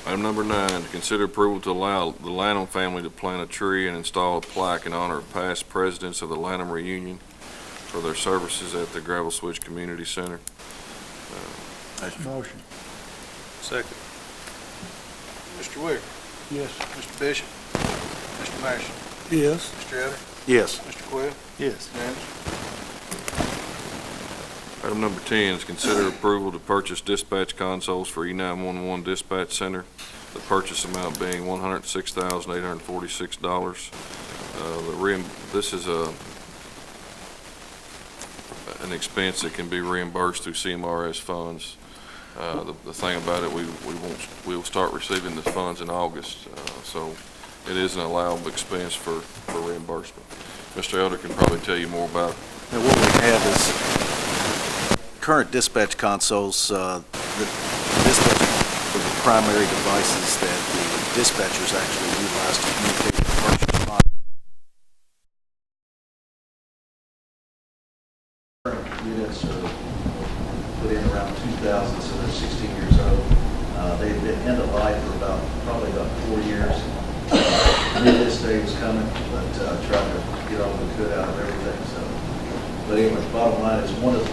Item number 9, to consider approval to allow the Lanham family to plant a tree and install a plaque in honor of past presidents of the Lanham reunion for their services at the Gravel Switch Community Center. Motion. Second. Mr. Ware. Yes. Mr. Bishop. Mr. Marion. Yes. Mr. Elder. Yes. Mr. Quayle. Yes. Unanimous. Item number 10 is consider approval to purchase dispatch consoles for E911 Dispatch Center, the purchase amount being $106,846. This is an expense that can be reimbursed through CMRS funds. The thing about it, we will start receiving the funds in August, so it is an allowable expense for reimbursement. Mr. Elder can probably tell you more about it. Now, what we have is current dispatch consoles. The dispatch are the primary devices that the dispatchers actually utilize to communicate with first responders. Units are put in around 2000, so they're 16 years old. They've been end of life for probably about 4 years. Knew this day was coming, but tried to get all we could out of everything. So, but anyway, the bottom line is one of the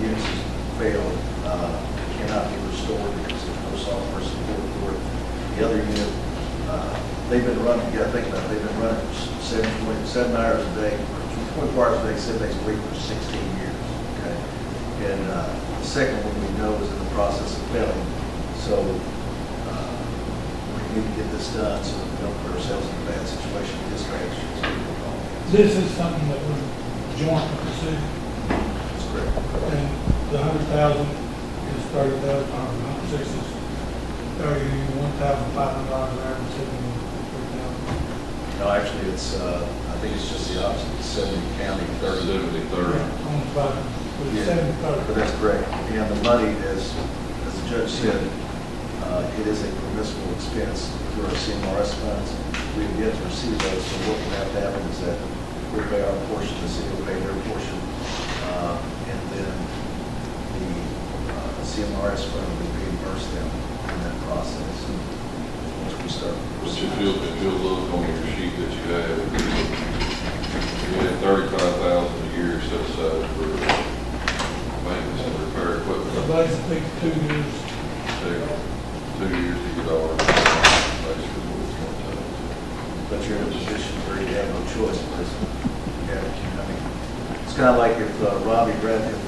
units has failed, cannot be restored because there's no software support for it. The other unit, they've been running. You got to think about it. They've been running for 7 hours a day, 24 hours a day, 7 days a week for 16 years. Okay, and the second one we know is in the process of failing. So we need to get this done so that we don't put ourselves in a bad situation with dispatch. This is something that was joint with the city. That's correct. And the 100,000 is 30,000, 160 is 31,500 there, and 73,000. No, actually, it's, I think it's just the opposite. It's 70 county, 30. 70, 30. On the bottom, but it's Yeah, 70, 30. but that's correct. And the money is, as the judge said, it is a permissible expense through our CMRS funds. We have yet to receive those, so what will have to happen is that we'll pay our portion, the city will pay their portion, and then the CMRS fund will reimburse them in that process once we start. But if you'll look on your sheet that you have, you had $35,000 a year set aside for maintenance and repair equipment. So basically, 2 years. 2 years to get our basically what it's going to take. But you're in a position where you have no choice because it's kind of like if Robbie Brett, if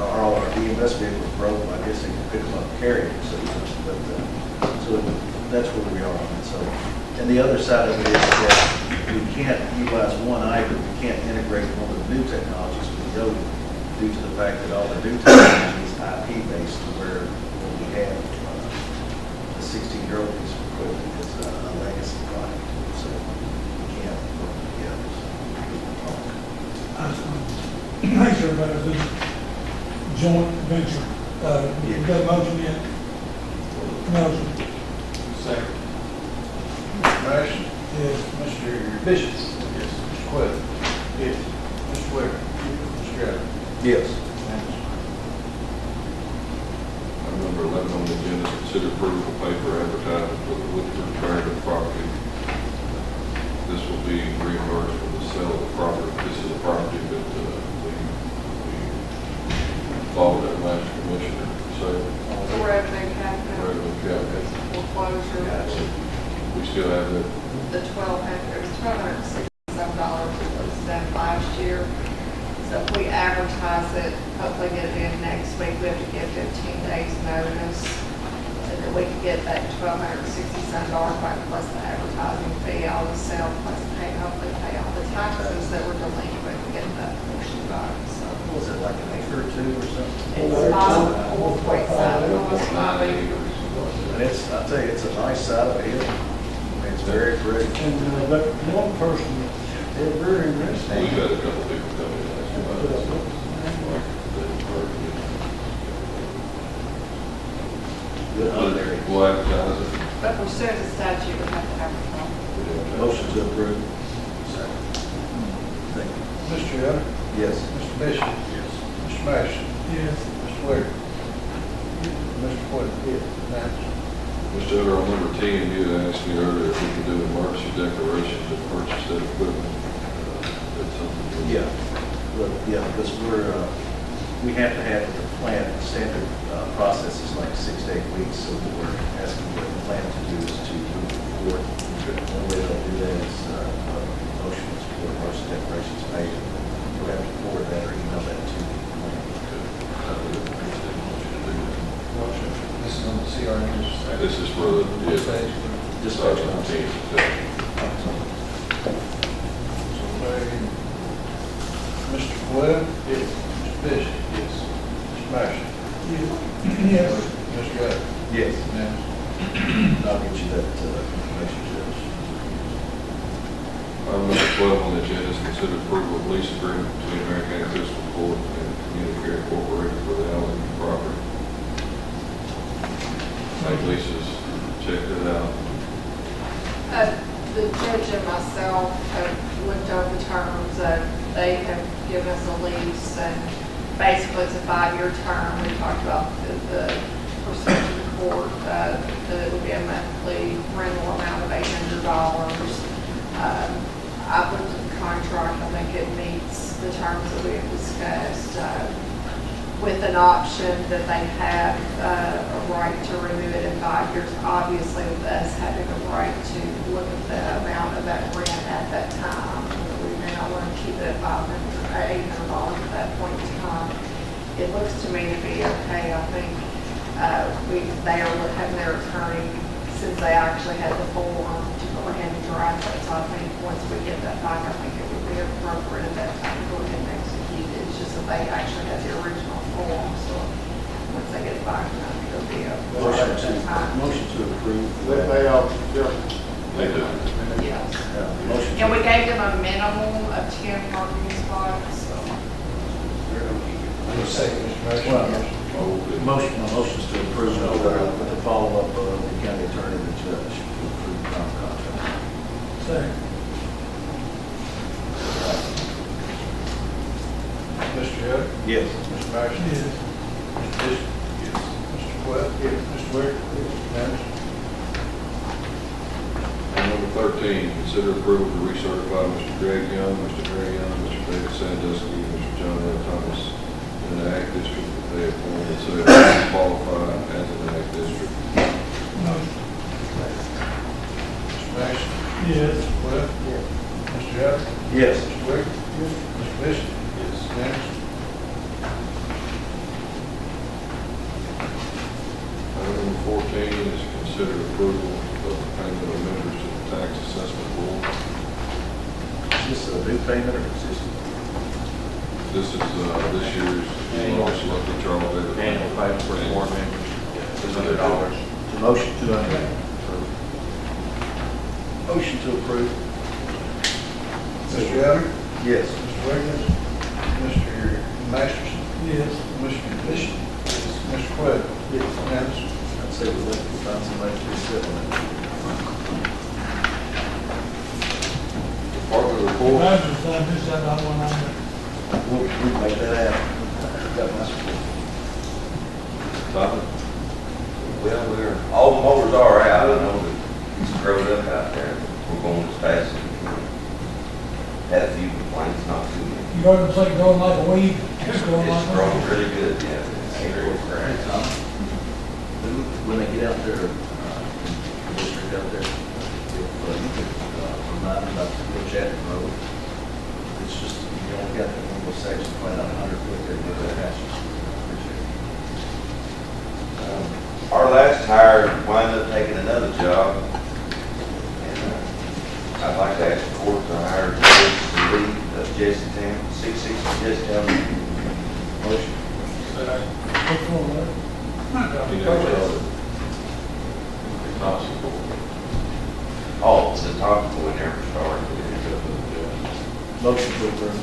all our EMS vehicles broke, I guess they could pick them up and carry them. So, so that's where we are on it. So, and the other side of it is that we can't utilize one either. We can't integrate one of the new technologies with the other due to the fact that all the new technology is IP based, where we have a 16-year-old piece of equipment is a legacy product. So we can't work together. Make sure everybody's in joint venture. You got a motion yet? Motion. Second. Mr. Marion. Yes. Mr. Bishop. Yes. Mr. Quayle. Yes. Mr. Ware. Mr. Elder. Yes. Unanimous. Item number 11 on the agenda is consider approval to pay for advertising for the Woodford Barrington property. This will be reimbursed for the sale of the property. This is a property that we followed that last commissioner sale. The revenue capital, Revenue capital. foreclosure, We still have that. the $1,267 was done last year. So if we advertise it, hopefully get it in next week, we have to give 15 days notice. And then we can get that $1,267 back plus the advertising fee, all the sale, plus hopefully pay all the taxes that were delinquent and get that portion back. So Was it like an acre or two or something? it's 4.7, almost 5 acres. And it's, I'll tell you, it's a nice side of a hill. I mean, it's very pretty. And that one person, they're very interesting. We've had a couple people come in and ask about it. Good hunt area. We'll advertise it. But pursuant to statute, we have to advertise. Motion to approve. Thank you. Mr. Elder. Yes. Mr. Bishop. Yes. Mr. Marion. Yes. Mr. Ware. Mr. Quayle. Yes. Unanimous. Mr. Elder, on number 10, you had asked me earlier if we could do emergency declarations to purchase that equipment. That's something. Yeah, well, yeah, because we have to have the plant, the standard process is like 6 to 8 weeks, so what we're asking the plant to do is to move forward. The only way they'll do that is motion is for emergency declarations made. We'll have to forward that or email that to the plant. Motion. This is on the CRN. This is for the, Stage. Dispatch on team. So made. Mr. Webb? Yes. Mr. Bishop? Yes. Mr. Marshall? Yes. Mr. Elder? Yes. Unanimous. I'll get you that information, Judge. Item number 12 on the agenda is consider approval of lease agreement between Marion County Fiscal Court and Community Care Incorporated for the Allen property. I think Lisa's checked it out. The judge and myself have looked over the terms. They have given us a lease, and basically it's a 5-year term. We talked about the percent of the court, that it would be a monthly rental amount of $800. I've looked at the contract. I think it meets the terms that we have discussed, with an option that they have a right to renew it in 5 years. Obviously, with us having a right to look at the amount of that rent at that time, we may not want to keep it at $500 or $800 at that point in time. It looks to me to be okay. I think they are having their attorney, since they actually had the form, to go ahead and draft it. So I think once we get that back, I think it would be appropriate at that time to go ahead and execute it. It's just that they actually had the original form, so once they get it back, I think it'll be a Motion to approve. They all, yeah. They do. Yes. Motion And to, we gave them a minimum of 10 parking spots, so. Second, Mr. Well, Marshall. motion is to approve with the follow-up of the county attorney and the judge to approve the contract. Second. Mr. Elder? Yes. Mr. Marshall? Yes. Mr. Bishop? Yes. Mr. Webb? Yes. Mr. Ware? Yes. Unanimous. Item number 13, consider approval to recertify Mr. Greg Young, Mr. Harry Young, Mr. David Sandusky, and Mr. John L. Thomas in the Ag District that they appointed so they qualify as an Ag District. Motion. Mr. Marshall? Yes. Mr. Webb? Yes. Mr. Elder? Yes. Mr. Ware? Yes. Mr. Bishop? Yes. Unanimous. Item number 14 is consider approval of the payment of members to the Tax Assessment Board. Is this a new payment or existing? This is this year's lowest lucky Charles David. Annual payment for the board members, $200. Motion to Motion to approve. Mr. Elder? Yes. Mr. Wiggins? Mr. Masterson? Yes. Mr. Bishop? Yes. Mr. Webb? Yes. Unanimous. I'd say we'd like to find somebody to sit on it. Department If report. I just signed this, I don't want to. We'll make that happen. Got my support. Topic. Well, all the mowers are out. I know that it's screwed up out there. We're going as fast as we can. Had a few complaints, not too many. You heard them say growing like a weed? It's growing like a growing weed. really good, yeah. It's very Hey, correct. Tom, when they get out there, the district out there, if you could remind them about the Chapman Road, it's just, you only got that one little section, probably not 100 foot there, get that hash. Appreciate it. Our last hire wound up taking another job. And I'd like to ask the court to hire the lead of Jesse Town, 660 Jesse Town. Motion. What's wrong with that? You know, not support. Oh, it's the top boy never started. Motion to approve.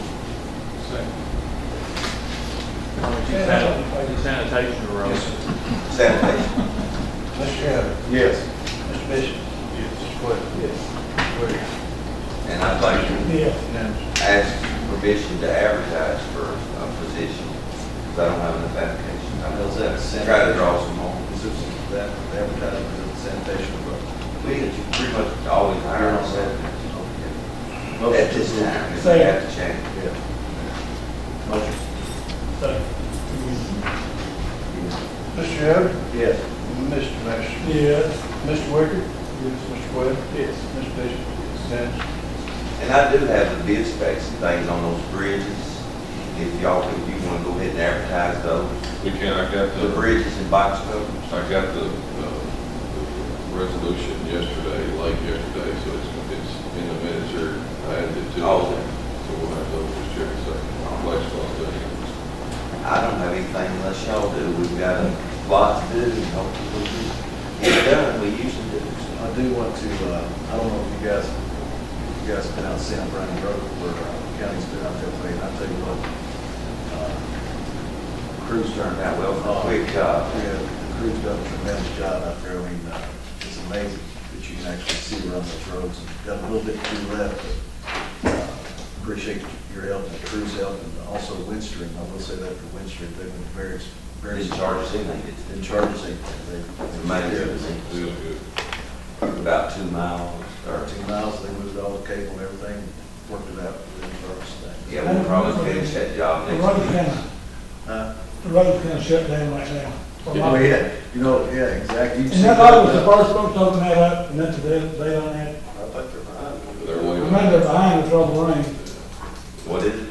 Sanitation road. Sanitation. Mr. Elder? Yes. Mr. Bishop? Yes. Mr. Webb? Yes. Mr. Ware? And I'd like to Yeah. Unanimous. ask permission to advertise for a position, because I don't have enough applications. I know that, try to draw some more. Is this that advertisement, is it sanitation department. We pretty much always hire on Saturdays. Motion At this to approve. time, if we Second. have to change. Yeah. Motion. Second. Mr. Yoder? Yes. Mr. Master? Yes. Mr. Wicker? Yes. Mr. Webb? Yes. Mr. Bishop? Yes. And I do have the bid specs and things on those bridges. If you want to go ahead and advertise those, We can, I got the bridges in box covers. I got the resolution yesterday, late yesterday, so it's in the minutes here. I added it to it. Oh. So we'll have those just check a second. Flex funds, I don't have anything unless y'all do. We've got a lot to do and hopefully we'll get it done. We usually do. I do want to, I don't know if you guys have been out San Brandon Road where county's been out there playing. I tell you what, crews turned out well for a quick job. Yeah, the crew's done a tremendous job out there. I mean, it's amazing that you can actually see around those roads. Got a little bit to do left, but appreciate your help and the crew's help, and also Windstream. I will say that for Windstream, they've been very Didn't charge us anything. in charge of things. Amazing. Feels good. About 2 miles. Or 13 miles, they moved all the cable and everything, worked it out, within charge of that. yeah, we'll probably finish that job The next road week. the road kind of shut down right now. Oh, yeah, you know, yeah, exactly. You And that I was the first folks to open that up, and that's, they done that. They're way Remember, they're behind the trouble rain. What is it?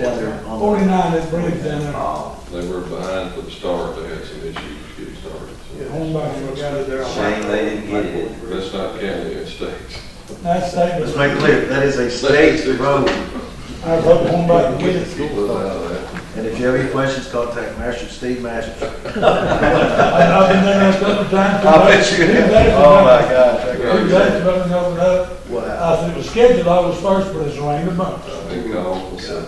Down there on 49, that bridge down there. Oh, They were behind for the start, they had some issues getting started. So Home back there, got it there. shame they didn't get it. that's not county, it's state. That's state. Let's make clear, that is a state road. I was hoping home back and get it. Keep those out of that. And if you have any questions, contact Master Steve Masters. I've been there a couple of times. I bet you have. Oh, my gosh. Two days, but it opened up. Wow. I said, it was scheduled August 1st, but it's rained a bunch. Big no, so.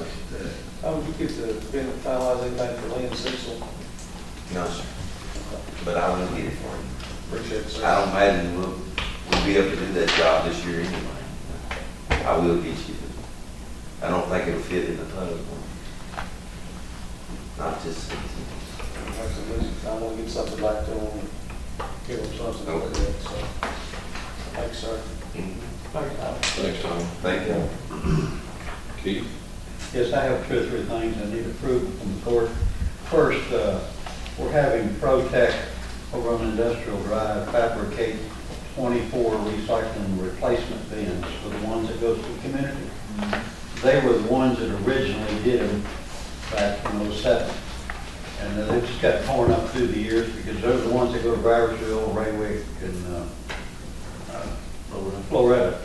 Would you get the, finalize anything for Lynn Cecil? No, sir. But I will get it for you. Appreciate it, sir. I don't imagine we'll be able to do that job this year anyway. I will get you. I don't think it'll fit in the tug. Not this season. I want to get something back to them, give them something to look at, so. Thanks, sir. Thanks, Tom. Thank you. Keith? Yes, I have 2 or 3 things I need approval from the court. First, we're having ProTech over on Industrial Drive fabricate 24 recycling replacement bins for the ones that go to the community. They were the ones that originally did them back in '07. And they've just got torn up through the years because those are the ones that go to Briarsville, Raywick, and Florida.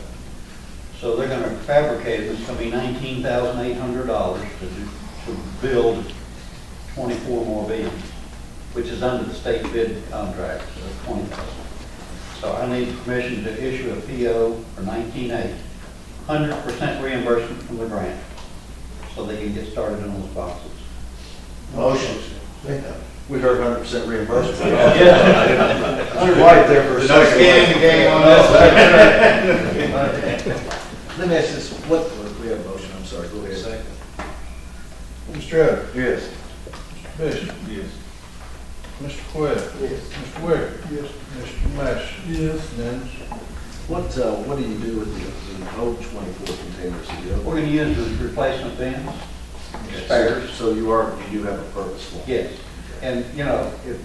So they're going to fabricate it. It's going to be $19,800 to build 24 more bins, which is under the state bid contract, so $20,000. So I need permission to issue a PO for $19,800, 100% reimbursement from the grant, so they can get started on those boxes. Motion. We heard 100% reimbursement. Yeah. You're right there for a second. skin in the game on Let me ask this, what, we have a motion, I'm sorry, go ahead. Second. Mr. Yoder? Yes. Mr. Bishop? Yes. Mr. Webb? Yes. Mr. Wicker? Yes. Mr. Master? Yes. Unanimous. What do you do with the old 24 containers? We're going to use the replacement bins, spares. So you do have a purpose for them? Yes, and you know, if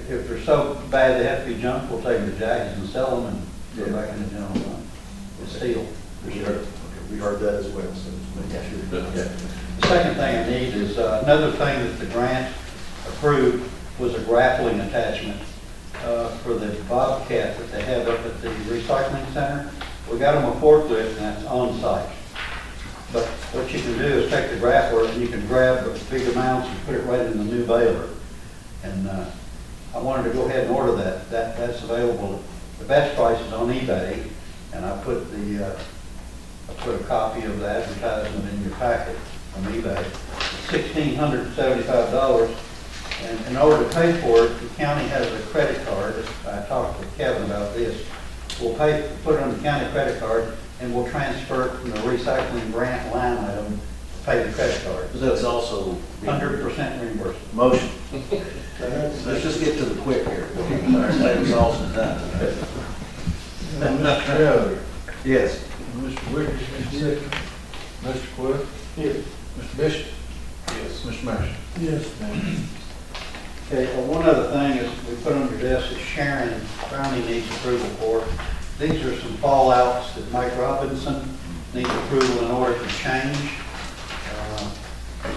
they're so bad they have to be junked, we'll take them to Jack's and sell them and go back in the general fund. It's steel. We heard that as well, so just make sure. The second thing I need is, another thing that the grant approved was a grappling attachment for the Bobcat that they have up at the recycling center. We got them a forklift and that's on site. But what you can do is take the grappler and you can grab the big amounts and put it right in the new baler. And I wanted to go ahead and order that. That's available. The best price is on eBay, and I put a copy of the advertisement in your packet from eBay. It's $1,675, and in order to pay for it, the county has a credit card. I talked with Kevin about this. We'll put it on the county credit card, and we'll transfer it from the recycling grant line item to pay the credit card. That's also 100% reimbursement. motion. Let's just get to the quick here. Save us all some time. Mr. Taylor, Yes. Mr. Wiggins, Mr. Sickles, Mr. Quill, Yes. Mr. Bishop. Yes. Mr. Marshall. Yes. Okay, one other thing is we put on your desk is Sharon Brownie needs approval for. These are some fallouts that Mike Robinson needs approval in order to change.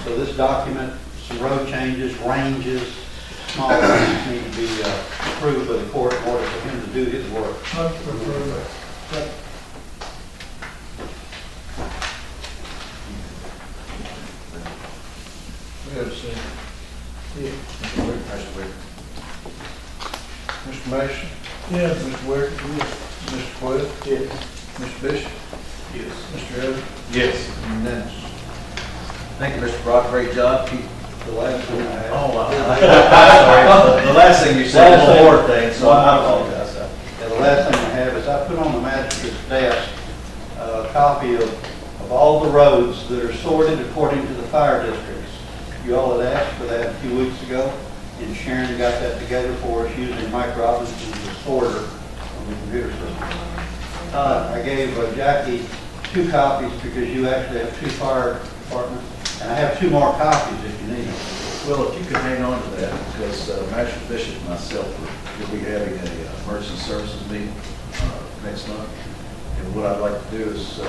So this document, some road changes, ranges, small things need to be approved by the court in order for him to do his work. Motion approved. We have a second. Yes. Mr. Wiggins. Mr. Mason, Yes. Mr. Wiggins. Yes. Mr. Quill. Yes. Mr. Bishop. Yes. Mr. Elder. Yes. Unanimous. Thank you, Mr. Brock. Great job. Keep. The last one I have. Oh, sorry. The last thing you said was a board thing, so I apologize. And the last thing I have is I put on the magistrate's desk a copy of all the roads that are sorted according to the fire districts. You all had asked for that a few weeks ago, and Sharon got that together for us using Mike Robinson's sorter on the computer system. I gave Jackie 2 copies because you actually have 2 fire departments, and I have 2 more copies if you need them. Well, if you could hang on to that, because Magistrate Bishop and myself will be having a emergency services meeting next month. And what I'd like to do is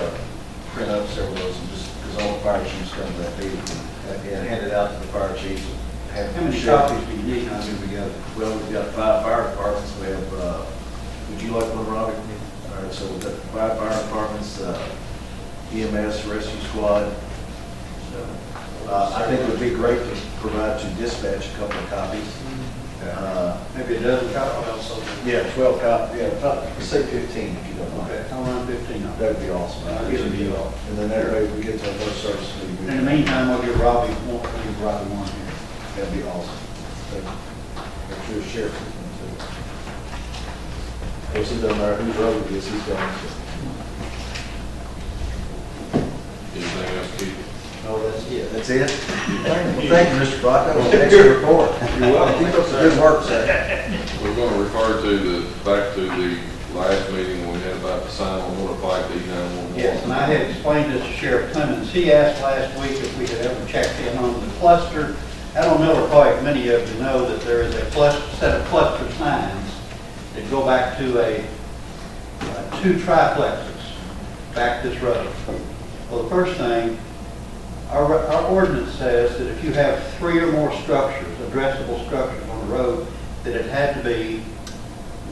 print up several of those and just, because all the fire chiefs come to that meeting, and hand it out to the fire chiefs. Have How many share- copies do you need? I mean, together. Well, we've got 5 fire departments. We have, would you like one, Robbie? All right, so we've got 5 fire departments, EMS, rescue squad. I think it would be great to provide to dispatch a couple of copies. Maybe a dozen copies? Yeah, 12 copies, yeah, let's say 15 if you don't mind. Okay, I'll run 15 of them. That'd be awesome. I'll get them to you all. And then that way we get to our service meeting. In the meantime, I'll give Robbie one here. That'd be awesome. Thank you. Make sure the sheriff is going to. Of course, it doesn't matter whose road it is, he's going to. Anything else, Keith? Oh, that's it. That's it? Well, thank you, Mr. Brock. That was an excellent report. You're welcome. Keep up the good work, sir. We're going to refer to back to the last meeting when we had about the sign on Miller Pike, D911. Yes, and I had explained this to Sheriff Clemens. He asked last week if we had ever checked in on the cluster. Out on Miller Pike, many of you know that there is a set of cluster signs that go back to 2 triplexes back this road. Well, the first thing, our ordinance says that if you have 3 or more structures, addressable structures on the road, that it had to be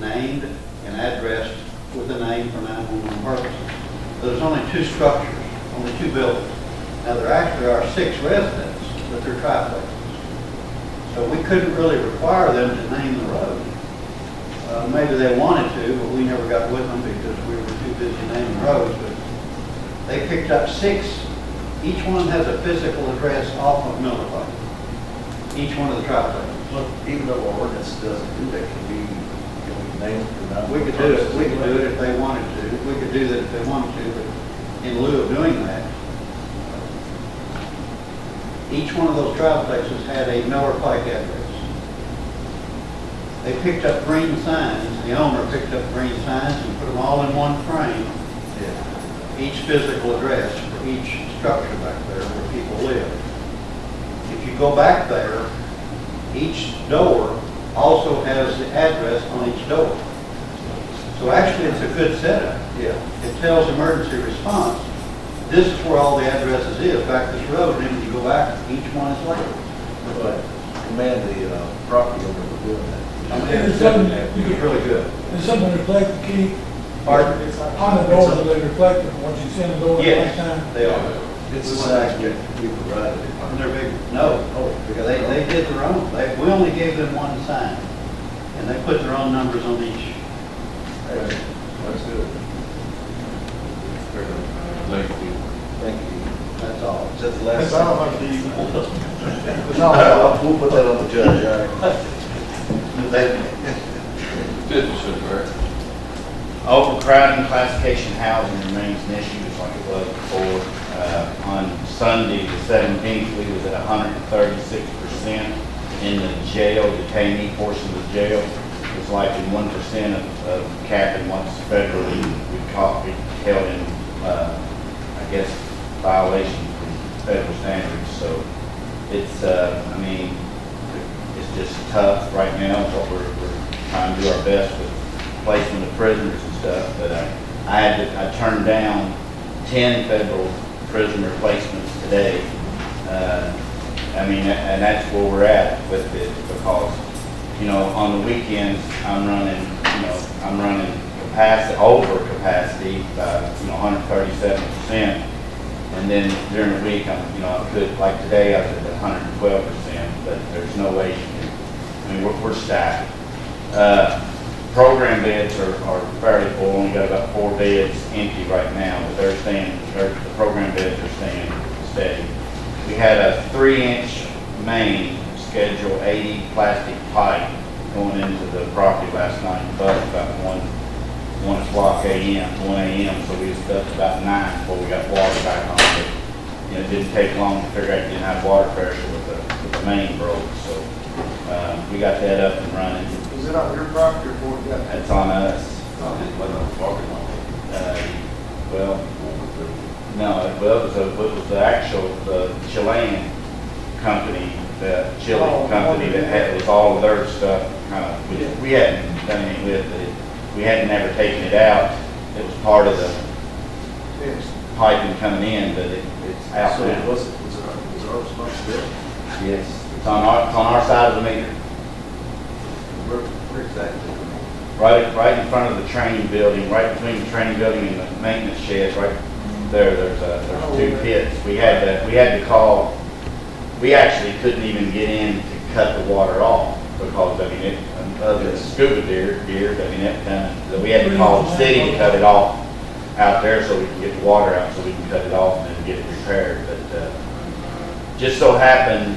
named and addressed with a name for 911 purposes. So there's only 2 structures, only 2 buildings. Now, there actually are 6 residents, but they're triplexes. So we couldn't really require them to name the road. Maybe they wanted to, but we never got with them because we were too busy naming roads. But they picked up 6. Each one has a physical address off of Miller Pike. Each one of the triplexes. Look, even though our ordinance doesn't do that, can we name it? We could do it. We could do it if they wanted to. We could do that if they wanted to. But in lieu of doing that, each one of those triplexes had a Miller Pike address. They picked up green signs. The owner picked up green signs and put them all in one frame. Each physical address for each structure back there where people live. If you go back there, each door also has the address on each door. So actually it's a good setup. Yeah. It tells emergency response, this is where all the addresses is, back this road, and then when you go back, each one is labeled. But command the property owner for doing that. I mean, it's really good. There's something to reflect the key Pardon? on the door, so they reflect it once you send the door the Yes, next time. they are. It's the size we provided. And they're big. No, because they did their own. We only gave them one sign, and they put their own numbers on each. That's good. Very good. Thank you. Thank you. That's all. Is that the last? That's all I need. No, we'll put that on the judge, all right. Overcrowding classification housing remains an issue just like it was before. On Sunday, the 17th, we was at 136% in the jail, detainee portion of the jail. It's like in 1% of capping what's federally we held in, I guess, violation of federal standards. So it's, I mean, it's just tough right now, but we're trying to do our best with placement of prisoners and stuff. But I turned down 10 federal prisoner placements today. I mean, and that's where we're at with it, because, you know, on the weekends, I'm running capacity, over capacity, 137%. And then during the week, I could, like today, I was at 112%, but there's no way you can, I mean, we're stacked. Program beds are fairly full. Only got about 4 beds empty right now, but the program beds are staying steady. We had a 3-inch main, Schedule 80 plastic pipe going into the property last night. Buzzed about 1 o'clock a.m., 1 a.m. So we was up to about 9 before we got water back on. But, you know, it didn't take long to figure out it didn't have water pressure with the main broke. So we got that up and running. Is it on your property or what? It's on us. Well, no, it was the actual Chilean company, the Chile company that had was all of their stuff. Kind of, we hadn't done anything with it. We hadn't never taken it out. It was part of the piping coming in, but it's out So now. was it our responsibility? Yes, it's on our side of the meter. Where exactly? Right in front of the training building, right between the training building and the maintenance sheds, right there. There's 2 pits. We had to call. We actually couldn't even get in to cut the water off because I mean, other than scuba gear, I mean, we had to call the city to cut it off out there so we can get the water out, so we can cut it off and then get it repaired. But just so happened,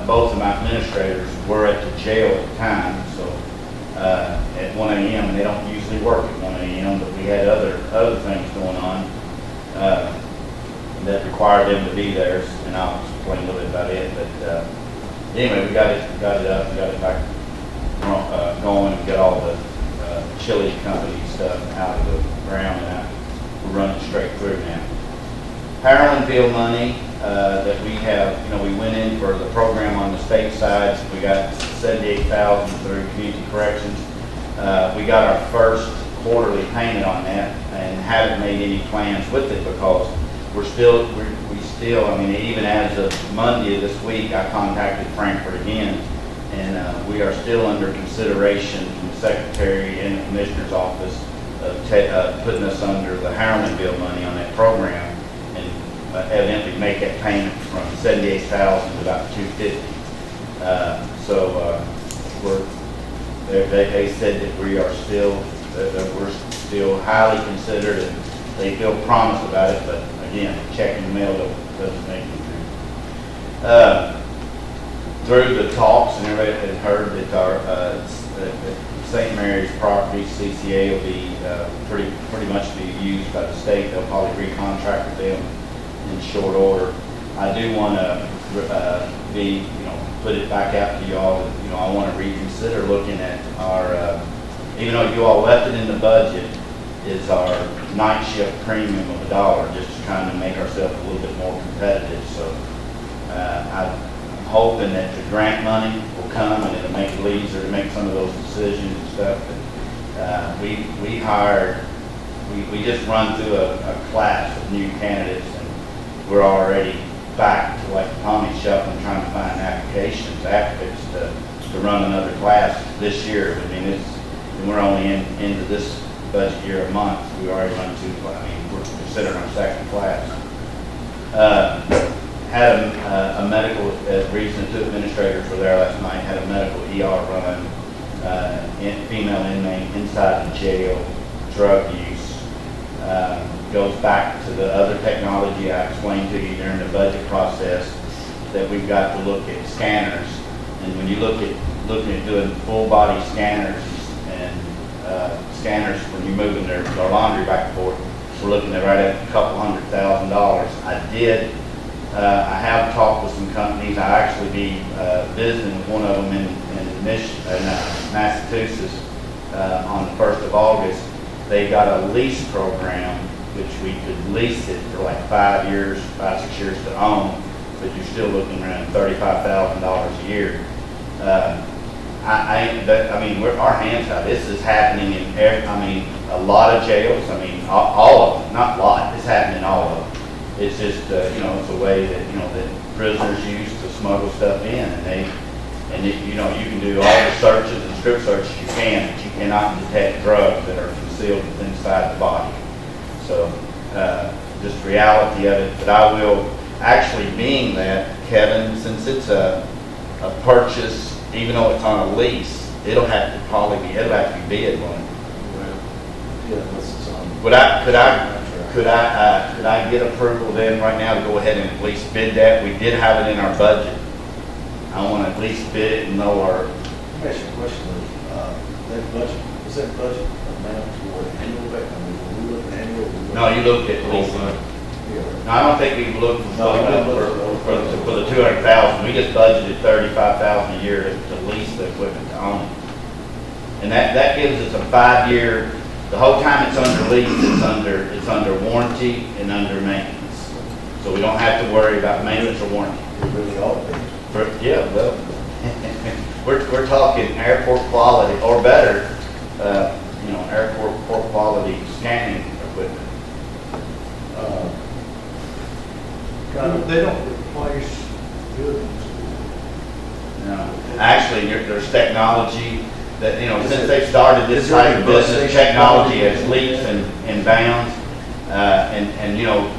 both of my administrators were at the jail at the time, so. At 1 a.m. and they don't usually work at 1 a.m. but we had other things going on that required them to be there, and I'll explain a little bit about it. But anyway, we got it up, got it back going, and got all the Chile company stuff out of the ground, and we're running straight through now. Harlan bill money that we have, we went in for the program on the state side. We got $78,000 through community corrections. We got our first quarterly payment on that and haven't made any plans with it because we still, I mean, even as of Monday of this week, I contacted Frankfurt again, and we are still under consideration from the Secretary and the Commissioner's office of putting us under the Harlan bill money on that program. Evidently make that payment from $78,000 to about $250. They said that we're still highly considered, and they feel promised about it. But again, checking the mail doesn't make it through the talks, and everybody had heard that our St. Mary's property CCA will be pretty much be used by the state. They'll probably recontract with them in short order. I do want to put it back out to y'all. I want to reconsider looking at our, even though you all left it in the budget, is our night shift premium of $1, just trying to make ourselves a little bit more competitive. So I'm hoping that the grant money will come and it'll make it easier to make some of those decisions and stuff. But we just run through a class of new candidates, and we're already back to like Tommy shuffling, trying to find applicants to run another class this year. I mean, we're only into this budget year a month. We already run 2. I mean, we're considering our second class. Had a medical reason. 2 administrators were there last night. Had a medical ER run. Female inmate inside the jail, drug use. Goes back to the other technology I explained to you during the budget process, that we've got to look at scanners. And when you looking at doing full body scanners and scanners when you're moving their laundry back and forth, we're looking at right at $200,000. I did I have talked with some companies. I actually be visiting with one of them in Massachusetts on the 1st of August. They got a lease program, which we could lease it for like 5 years, 5-6 years to own, but you're still looking around $35,000 a year. I mean, our hands are, this is happening in a lot of jails. I mean, all of them, not a lot, it's happening in all of them. It's just, it's a way that, that prisoners use to smuggle stuff in, and you can do all the searches and strip searches you can, but you cannot detect drugs that are concealed inside the body. So, just the reality of it, but I will, actually being that, Kevin, since it's a purchase, even though it's on a lease, it'll have to be bid, won't it? Yeah, unless it's on. Could I get approval then right now to go ahead and at least bid that? We did have it in our budget. I want to at least bid it and know our. Let me ask you a question, that budget, is that budget amount for annual, I mean, when we look at annual? No, you looked at least. No, I don't think we looked for the 200,000. We just budgeted 35,000 a year to lease the equipment to own it. And that gives us a 5-year. The whole time it's under lease, it's under warranty and under maintenance. So we don't have to worry about maintenance or warranty. It really all depends. Yeah, well, we're talking airport quality or better, airport quality scanning equipment. They don't replace good ones. No. Actually, there's technology that, since they've started this type of business, technology has leaps and bounds.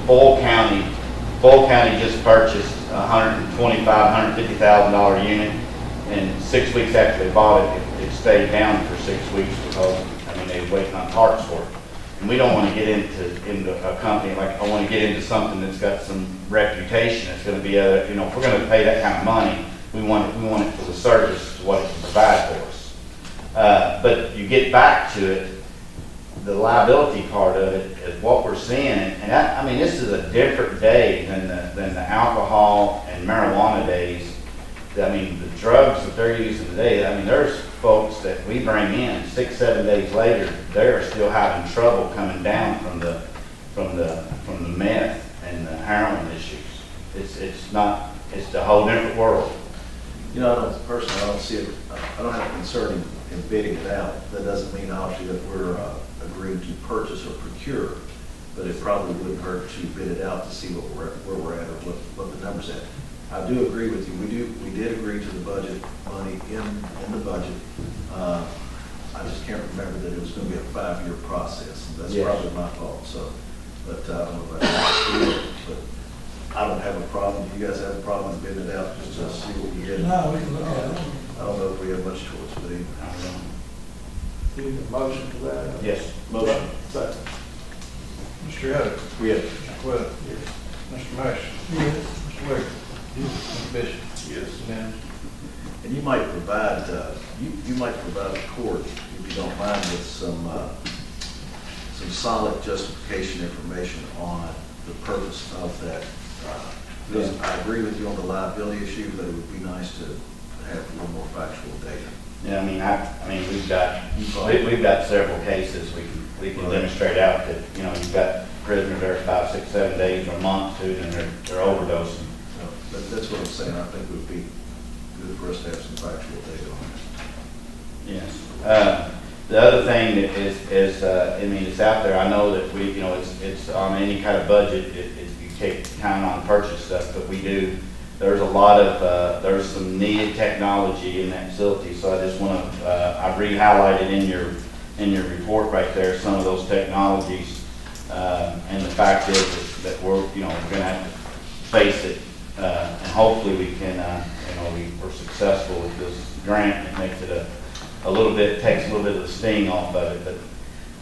Boyle County just purchased $150,000 unit, and 6 weeks after they bought it, it stayed down for 6 weeks because, they were waiting on parts for it. And we don't want to get into a company, like I want to get into something that's got some reputation. It's going to be if we're going to pay that kind of money, we want it for the service, what it can provide for us. But you get back to it, the liability part of it is what we're seeing, and this is a different day than the alcohol and marijuana days. The drugs that they're using today. There's folks that we bring in 6-7 days later, they're still having trouble coming down from the meth and the heroin issues. It's a whole different world. I don't see it, I don't have a concern in bidding it out. That doesn't mean obviously that we're agreeing to purchase or procure, but it probably wouldn't hurt to bid it out to see where we're at or what the number's at. I do agree with you. We did agree to the budget money in the budget. I just can't remember that it was going to be a 5-year process. That's probably my fault. So, but I don't know if I but I don't have a problem. Do you guys have a problem with bidding it out just to see what we get? No, we can look at it. I don't know if we have much choice, but anyway. I don't know. You need a motion to that? Yes. Motion. Second. Mr. Hutter? Yes. Mr. Quinn? Yes. Mr. Mash? Yes. Mr. Wicker? Mr. Bishop? Yes. Unanimous. And you might provide, you might provide a court, if you don't mind, with some solid justification information on the purpose of that. Because I agree with you on the liability issue, but it would be nice to have a little more factual data. Yeah, we've got several cases we can demonstrate out that, you've got prisoners there 5, 6, 7 days or months too, and they're overdosing. That's what I'm saying. I think it would be good for us to have some factual data on it. Yes. The other thing that is it's out there. I know that it's on any kind of budget. You take time on purchase stuff, but there's a lot of, there's some needed technology in that facility. So I just want to, I re-highlighted in your report right there some of those technologies. And the fact is that we're going to have to face it. And hopefully we can, we're successful with this grant. It makes it takes a little bit of the sting off of it,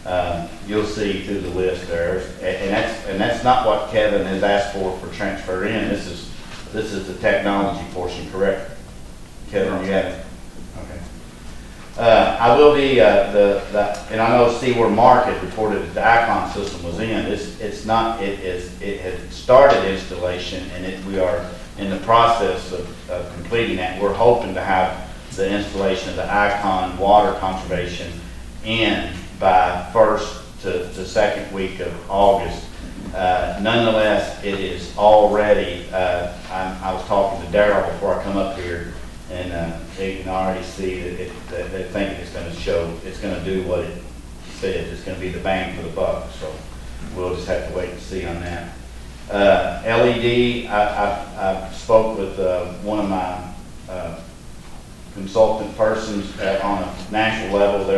but you'll see through the list there. And that's not what Kevin has asked for transfer in. This is the technology portion, correct? Kevin, you have it? Okay. I will be, and I know Seaward Market reported that the Icon system was in. It's not, it had started installation, and we are in the process of completing that. We're hoping to have the installation of the Icon water conservation in by first to second week of August. Nonetheless, it is already, I was talking to Darrell before I come up here, and they can already see that they think it's going to show, it's going to do what it says. It's going to be the bang for the buck. So we'll just have to wait and see on that. LED, I spoke with one of my consultant persons on a national level.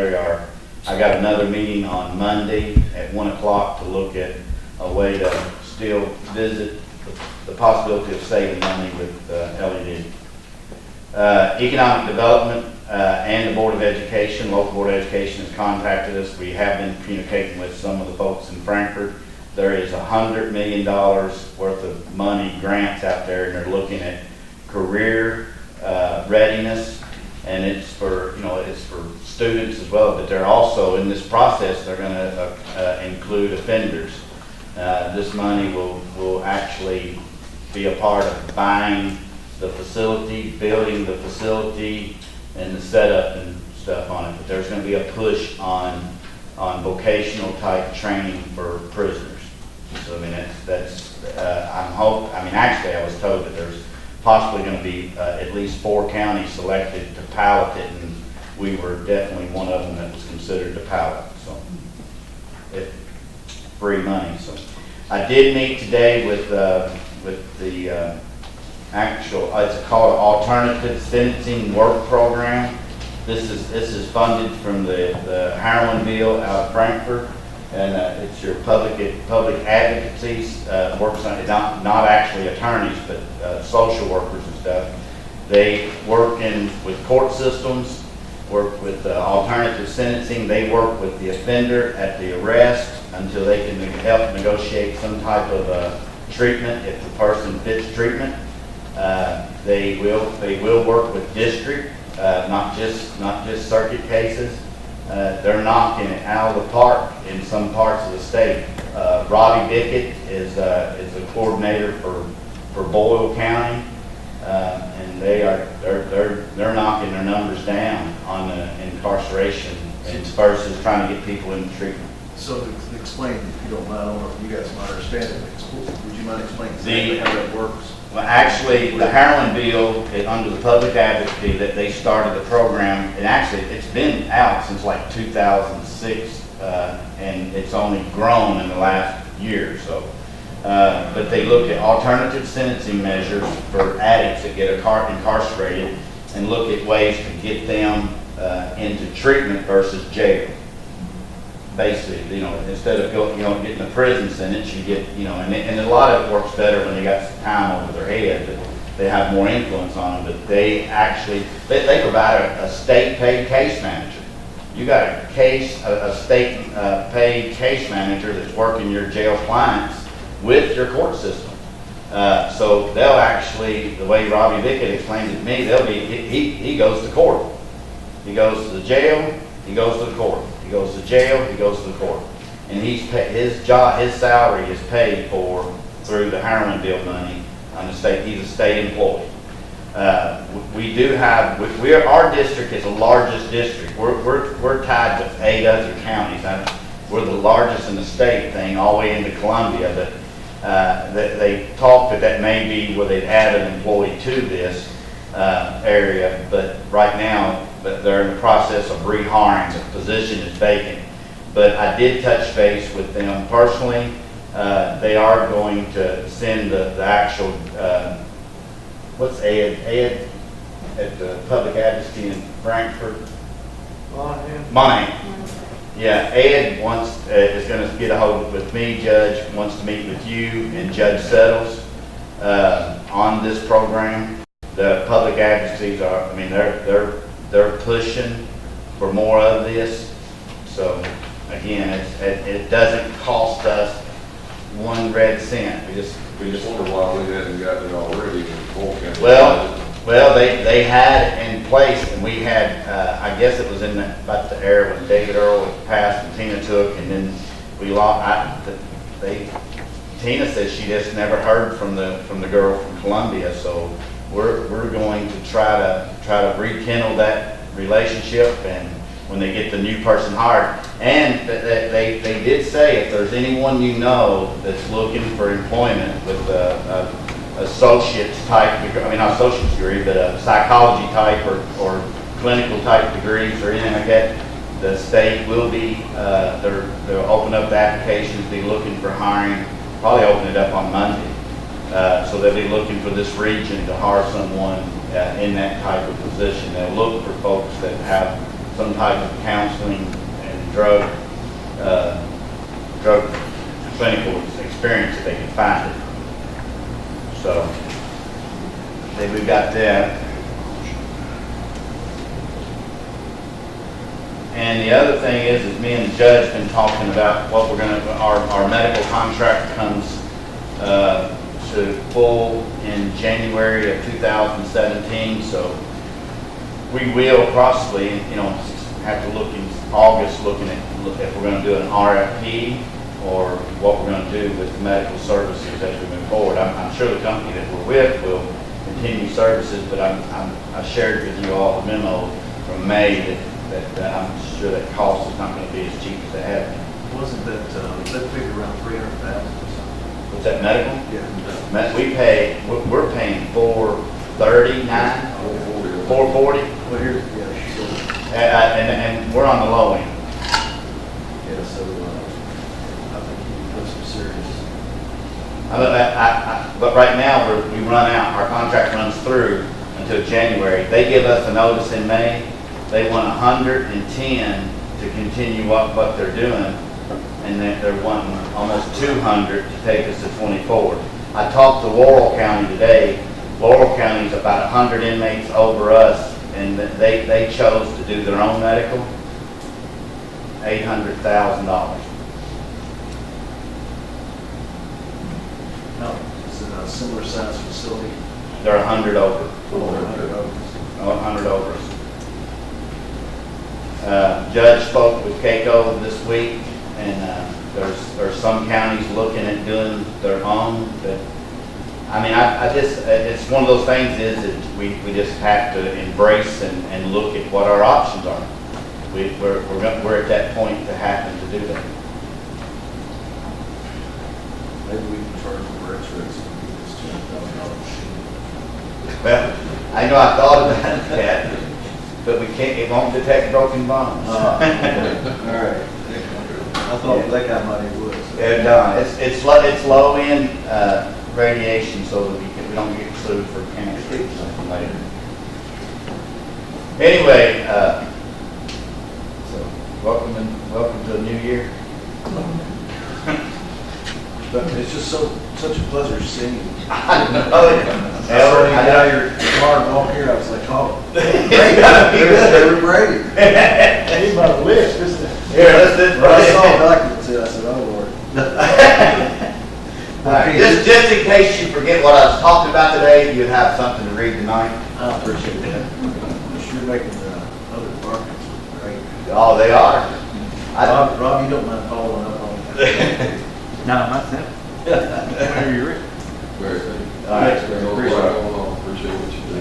I got another meeting on Monday at 1 o'clock to look at a way to still visit the possibility of saving money with LED. Economic Development and the Board of Education, local Board of Education has contacted us. We have been communicating with some of the folks in Frankfurt. There is $100 million worth of money grants out there, and they're looking at career readiness, and it's for students as well. But they're also in this process. They're going to include offenders. This money will actually be a part of buying the facility, building the facility, and the setup and stuff on it. But there's going to be a push on vocational type training for prisoners. So I mean actually I was told that there's possibly going to be at least 4 counties selected to pilot it, and we were definitely one of them that was considered to pilot. So it's free money. So I did meet today with the actual, it's called Alternative Sentencing Work Program. This is funded from the Heroin bill out of Frankfurt, and it's your public advocacy works on it. Not actually attorneys, but social workers and stuff. They work with court systems, work with alternative sentencing. They work with the offender at the arrest until they can help negotiate some type of treatment if the person fits treatment. They will work with district, not just circuit cases. They're knocking it out of the park in some parts of the state. Robbie Bickett is a coordinator for Boyle County, and they're knocking their numbers down on the incarceration versus trying to get people into treatment. So to explain, if you don't mind, I don't know if you guys might understand it, would you mind explaining exactly how that works? Well, actually, the Heroin bill, under the public advocacy, that they started the program, and actually it's been out since like 2006, and it's only grown in the last year or so. But they look at alternative sentencing measures for addicts that get incarcerated, and look at ways to get them into treatment versus jail. Basically, instead of getting a prison sentence, you get, and a lot of it works better when they got some time over their head, but they have more influence on them. But they provide a state-paid case manager. You got a state-paid case manager that's working your jail clients with your court system. So they'll actually, the way Robbie Bickett explained it to me, he goes to court. He goes to the jail, he goes to the court. He goes to jail, he goes to the court. And his salary is paid for through the Heroin bill money on the state. He's a state employee. Our district is the largest district. We're tied with 8 other counties. We're the largest in the state thing, all the way into Columbia. But they talked that may be where they'd add an employee to this area. But right now, they're in the process of rehiring. The position is vacant. But I did touch base with them personally. They are going to send the actual, what's Ed at the public advocacy in Frankfurt? Monahan. Yeah, Ed is going to get a hold with me. Judge wants to meet with you and Judge Settles on this program. The public advocacies they're pushing for more of this. So again, it doesn't cost us 1 red cent. We just wonder why we hadn't gotten it already in Polk County. Well, Well, they had in place, and we had, I guess it was in about the era when David Earl passed and Tina took, and then we lost, Tina says she just never heard from the girl from Columbia, so we're going to try to rekindle that relationship, and when they get the new person hired. And they did say if there's anyone you know that's looking for employment with associate's type degree, I mean not associate's degree, but a psychology type or clinical type degrees or anything like that, the state will be, they'll open up the applications, be looking for hiring, probably open it up on Monday. So they'll be looking for this region to hire someone in that type of position. They'll look for folks that have some type of counseling and drug clinical experience if they can find it. So, I think we've got that. And the other thing is me and the judge been talking about what we're going to, our medical contract comes to full in January of 2017. So we will possibly, have to look in August, looking at if we're going to do an RFP or what we're going to do with the medical services as we move forward. I'm sure the company that we're with will continue services, but I shared with you all a memo from May that I'm sure that cost is not going to be as cheap as it has been. Wasn't that figure around 300,000 or something? What's that, medical? Yeah. We're paying $439, $440, Well, here's, yeah, so, and we're on the low end. yeah, so, I think you put some serious. But right now, we run out, our contract runs through until January. They give us a notice in May. They want 110 to continue what they're doing, and then they're wanting almost 200 to take us to 24. I talked to Laurel County today. Laurel County is about 100 inmates over us, and they chose to do their own medical, $800,000. No, it's a similar size facility. They're 100 over. 100 over. 100 over us. Judge spoke with Keiko this week, and there's some counties looking at doing their own. But I mean, it's one of those things is that we just have to embrace and look at what our options are. We're at that point to happen to do that. Maybe we can charge for x-rays and get this $200,000 machine. Well, I know I thought about that, but we can't. It won't detect broken bones. All right. I thought that guy money would. So. And it's low end radiation, so that we don't get sued for cancer or something later. Anyway, so welcome to the new year. But it's just such a pleasure seeing you. I know. I saw you got out your car and walk here, I was like, oh, Brady. He's my list, isn't it? Here, let's do it. When I saw documents, I said, oh, Lord. All right. Just in case you forget what I was talking about today, you'd have something to read tonight. I appreciate that. You're making the other departments look great. Oh, they are. Rob, you don't mind following up on that? No, not that. Where are you ready? Very good. All right. Appreciate what you do.